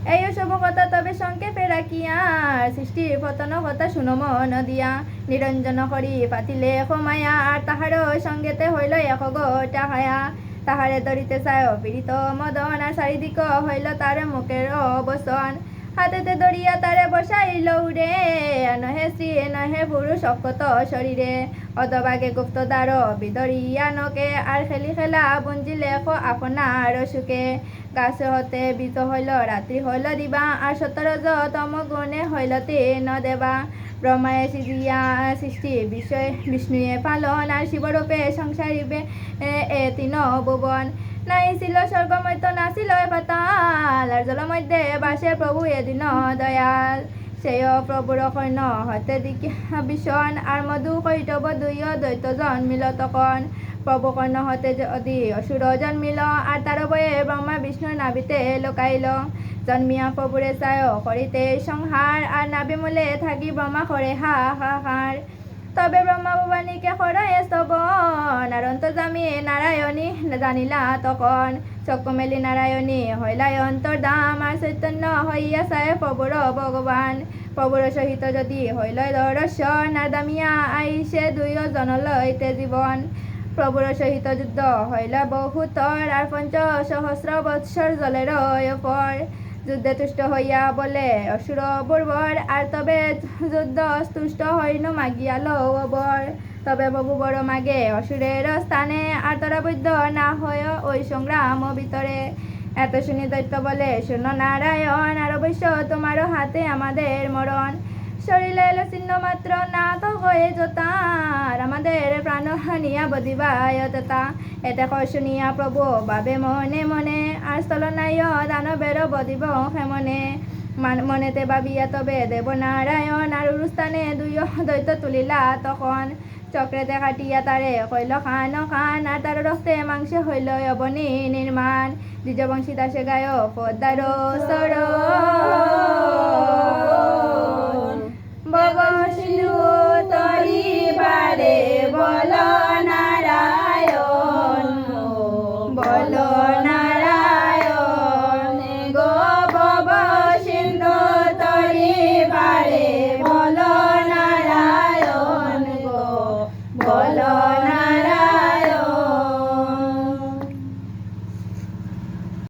এই অশুভ কথা তবে সংক্ষেপে রাখিয়া সৃষ্টির পতন কথা শুনো মন দিয়া নিরঞ্জন করি পাতিলে ক্ষমায়া আর তাহার সঙ্গেতে হইল এক গোটা খায়া তাহারে ধরিতে চায় পীড়িত মদন আর চারিদিক হইল তার মুখের অবসন হাতেতে ধরিয়া তারে বসাইল উড়ে নহে স্ত্রী নহে পুরুষ অক্ষত শরীরে অদবাগে গুপ্ত দ্বার বিদরিয়া নকে আর খেলি খেলা বুঞ্জিলে আপনার সুখে গাছ হতে বীজ হইল রাত্রি হইল দিবা আর 17তম গুণে হইল তিন দেবা ব্রহ্মায় সিজিয়া সৃষ্টি বিষয় বিষ্ণুয়ে পালন আর শিবরূপে সংসারিবে এ তিন ভুবন নাই ছিল স্বর্গমধ্য না ছিল পাতাল আর জল মধ্যে বাসে প্রভু এদিন দয়াল সেই প্রভুর কর্ণ হতে দিকে ভীষণ আর মধু কৈটব দুই দৈত্য জন্মিল তখন প্রভু কর্ণ হতে যদি অসুর জন্মিল আর তার বয়ে ব্রহ্মা বিষ্ণুর নাভিতে লোকাইল জন্মিয়া প্রভুরে চায় করিতে সংহার আর নাভি মূলে থাকি ব্রহ্মা করে হাহাকার তবে ব্রহ্মা ভবানীকে খরায় স্তবন আর অন্তর্যামী নারায়ণী জানিলা তখন চক্ষু মেলি নারায়ণী হইলাই অন্তর্ধাম আর চৈতন্য হইয়া চায় প্রভুর ভগবান প্রভুর সহিত যদি হইল দর্শন আর দামিয়া আইসে দুই জন লইতে জীবন প্রভুর সহিত যুদ্ধ হইল বহুতর আর 5,000 বৎসর জলের পর যুদ্ধে তুষ্ট হইয়া বলে অসুর বর্বর আর তবে যুদ্ধ তুষ্ট হইন মাগিয়া লবর তবে প্রভু বড় মাগে অসুরের স্থানে আর তারা বৈদ্য না হয় ওই সংগ্রাম ভিতরে এত শুনি দৈত্য বলে শোনো নারায়ণ আর অবশ্য তোমারও হাতে আমাদের মরণ শরীরে এলো চিহ্ন মাত্র না তো হয়ে যোতার আমাদের প্রাণ হানিয়া বদিবায় তথা এতে শুনিয়া প্রভু বাবে মনে মনে আর স্থলনায় দানবের বদিব হেমনে মনেতে ভাবিয়া তবে দেব নারায়ণ আর উরুস্থানে দুই দৈত্য তুলিলা তখন চক্রেতে কাটিয়া তারে কইল খান খান আর তার রক্তে মাংসে হইল অবনী নির্মাণ দ্বিজবংশী দাসে গায় পদ্মার সর